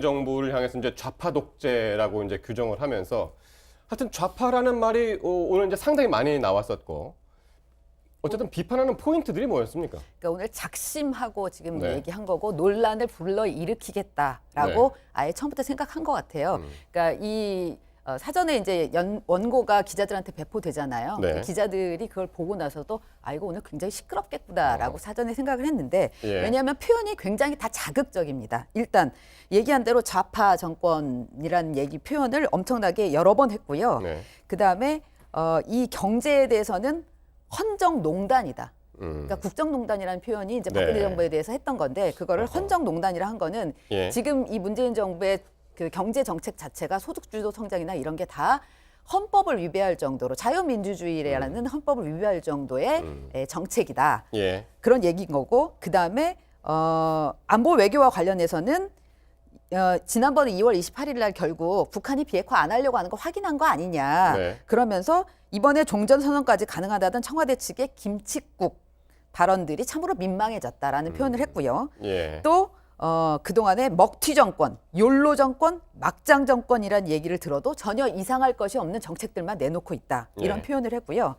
정부를 향해서 이제 좌파 독재라고 이제 규정을 하면서 하여튼 좌파라는 말이 오늘 이제 상당히 많이 나왔었고 어쨌든 비판하는 포인트들이 뭐였습니까? 그러니까 오늘 작심하고 지금 네. 얘기한 거고 논란을 불러 일으키겠다라고 네. 아예 처음부터 생각한 것 같아요. 그러니까 이 사전에 이제 원고가 기자들한테 배포되잖아요. 네. 그 기자들이 그걸 보고 나서도 아 이거 오늘 굉장히 시끄럽겠구나라고 사전에 생각을 했는데 예. 왜냐하면 표현이 굉장히 다 자극적입니다. 일단 얘기한 대로 좌파 정권이라는 얘기 표현을 엄청나게 여러 번 했고요. 네. 그다음에 이 경제에 대해서는 헌정농단이다. 그러니까 국정농단이라는 표현이 이제 박근혜 네. 정부에 대해서 했던 건데 그거를 어허. 헌정농단이라 한 거는 예. 지금 이 문재인 정부의 그 경제 정책 자체가 소득주도 성장이나 이런 게 다 헌법을 위배할 정도로 자유민주주의라는 헌법을 위배할 정도의 정책이다. 예. 그런 얘기인 거고 그다음에 안보 외교와 관련해서는 지난번에 2월 28일 날 결국 북한이 비핵화 안 하려고 하는 거 확인한 거 아니냐. 네. 그러면서 이번에 종전선언까지 가능하다던 청와대 측의 김칫국 발언들이 참으로 민망해졌다라는 표현을 했고요. 예. 또 그동안에 먹튀 정권, 욜로 정권, 막장 정권이란 얘기를 들어도 전혀 이상할 것이 없는 정책들만 내놓고 있다. 이런 예. 표현을 했고요.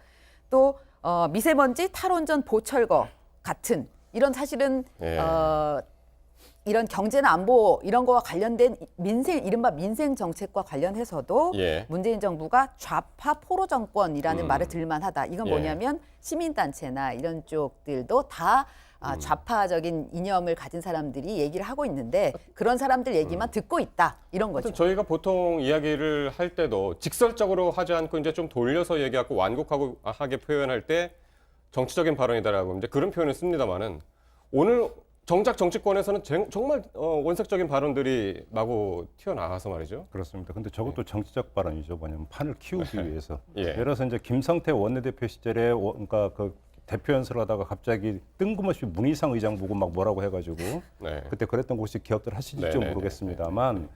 또 미세먼지, 탈원전, 보철거 같은 이런 사실은 예. 이런 경제나 안보 이런 거와 관련된 민생 이른바 민생 정책과 관련해서도 예. 문재인 정부가 좌파 포로 정권이라는 말을 들만하다. 이건 예. 뭐냐면 시민단체나 이런 쪽들도 다 좌파적인 이념을 가진 사람들이 얘기를 하고 있는데 그런 사람들 얘기만 듣고 있다. 이런 거죠. 하여튼 저희가 보통 이야기를 할 때도 직설적으로 하지 않고 이제 좀 돌려서 얘기하고 완곡하게 표현할 때 정치적인 발언이다라고 이제 그런 표현을 씁니다만은 오늘 정작 정치권에서는 정말 원색적인 발언들이 마구 튀어나와서 말이죠. 그렇습니다. 근데 저것도 정치적 발언이죠. 뭐냐면 판을 키우기 위해서. 예. 예를 들어서 이제 김성태 원내대표 시절에 그러니까 그 대표 연설을 하다가 갑자기 뜬금없이 문희상 의장 보고 막 뭐라고 해가지고 네. 그때 그랬던 곳이 기업들 하실지 네네네. 모르겠습니다만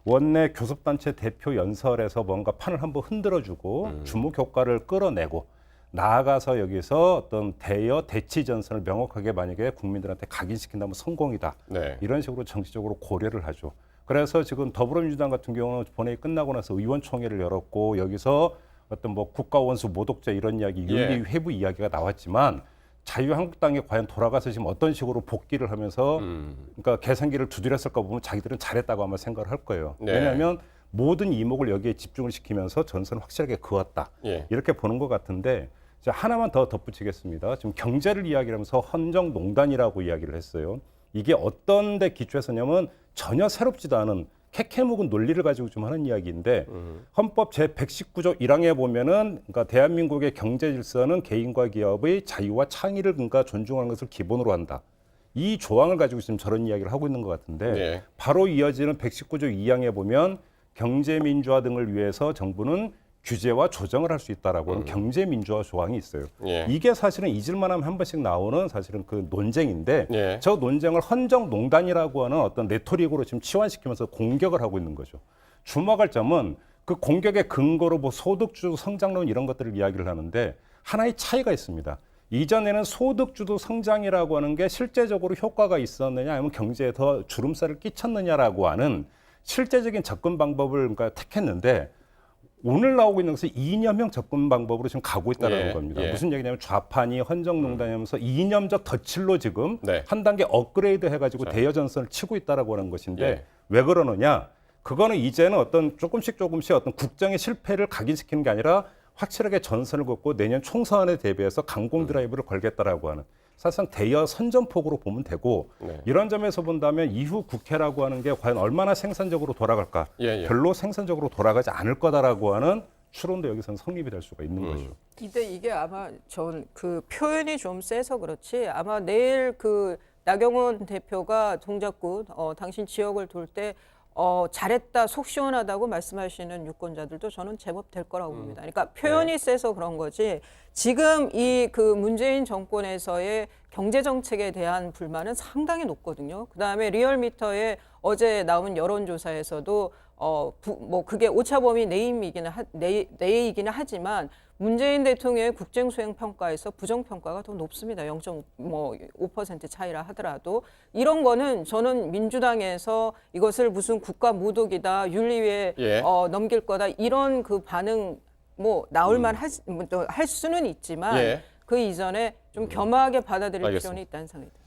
원내 교섭단체 대표 연설에서 뭔가 판을 한번 흔들어주고 주목 효과를 끌어내고 나아가서 여기서 어떤 대여 대치 전선을 명확하게 만약에 국민들한테 각인시킨다면 성공이다. 네. 이런 식으로 정치적으로 고려를 하죠. 그래서 지금 더불어민주당 같은 경우는 본회의 끝나고 나서 의원총회를 열었고 여기서 어떤 뭐 국가원수 모독죄 이런 이야기, 윤리 회부 이야기가 나왔지만 자유한국당이 과연 돌아가서 지금 어떤 식으로 복귀를 하면서 그러니까 계산기를 두드렸을까 보면 자기들은 잘했다고 아마 생각을 할 거예요. 네. 왜냐하면 모든 이목을 여기에 집중을 시키면서 전선을 확실하게 그었다. 예. 이렇게 보는 것 같은데 이제 하나만 더 덧붙이겠습니다. 지금 경제를 이야기하면서 헌정농단이라고 이야기를 했어요. 이게 어떤 데 기초에서냐면 전혀 새롭지도 않은 캐캐묵은 논리를 가지고 좀 하는 이야기인데 헌법 제119조 1항에 보면은 그러니까 대한민국의 경제 질서는 개인과 기업의 자유와 창의를 그러니까 존중하는 것을 기본으로 한다. 이 조항을 가지고 지금 저런 이야기를 하고 있는 것 같은데 네. 바로 이어지는 119조 2항에 보면 경제 민주화 등을 위해서 정부는 규제와 조정을 할 수 있다라고 하는 경제 민주화 조항이 있어요. 예. 이게 사실은 잊을만하면 한 번씩 나오는 사실은 그 논쟁인데 예. 저 논쟁을 헌정농단이라고 하는 어떤 레토릭으로 지금 치환시키면서 공격을 하고 있는 거죠. 주목할 점은 그 공격의 근거로 뭐 소득주도 성장론 이런 것들을 이야기를 하는데 하나의 차이가 있습니다. 이전에는 소득주도 성장이라고 하는 게 실제적으로 효과가 있었느냐 아니면 경제에 더 주름살을 끼쳤느냐라고 하는 실제적인 접근 방법을 그러니까 택했는데 오늘 나오고 있는 것은 이념형 접근 방법으로 지금 가고 있다는 예, 겁니다. 예. 무슨 얘기냐면 좌판이 헌정농단이면서 이념적 덫칠로 지금 네. 한 단계 업그레이드 해가지고 자. 대여 전선을 치고 있다라고 하는 것인데 예. 왜 그러느냐? 그거는 이제는 어떤 조금씩 어떤 국정의 실패를 각인시키는 게 아니라 확실하게 전선을 긋고 내년 총선에 대비해서 강공 드라이브를 걸겠다라고 하는 사실상 대여 선전폭으로 보면 되고 네. 이런 점에서 본다면 이후 국회라고 하는 게 과연 얼마나 생산적으로 돌아갈까? 예, 예. 별로 생산적으로 돌아가지 않을 거다라고 하는 추론도 여기서는 성립이 될 수가 있는 거죠. 근데 이게 아마 전 그 표현이 좀 세서 그렇지 아마 내일 그 나경원 대표가 동작구 당신 지역을 돌 때 잘했다, 속 시원하다고 말씀하시는 유권자들도 저는 제법 될 거라고 봅니다. 그러니까 표현이 세서 그런 거지 지금 이 그 문재인 정권에서의 경제 정책에 대한 불만은 상당히 높거든요. 그다음에 리얼미터에 어제 나온 여론조사에서도 뭐 그게 오차범위 내이기는 하지만 문재인 대통령의 국정 수행 평가에서 부정 평가가 더 높습니다. 0.5% 차이라 하더라도 이런 거는 저는 민주당에서 이것을 무슨 국가 모독이다, 윤리위에 예. 넘길 거다 이런 그 반응 뭐 나올만 할 수는 있지만 예. 그 이전에 좀 겸허하게 받아들일 알겠습니다. 필요는 있다는 생각이 듭니다.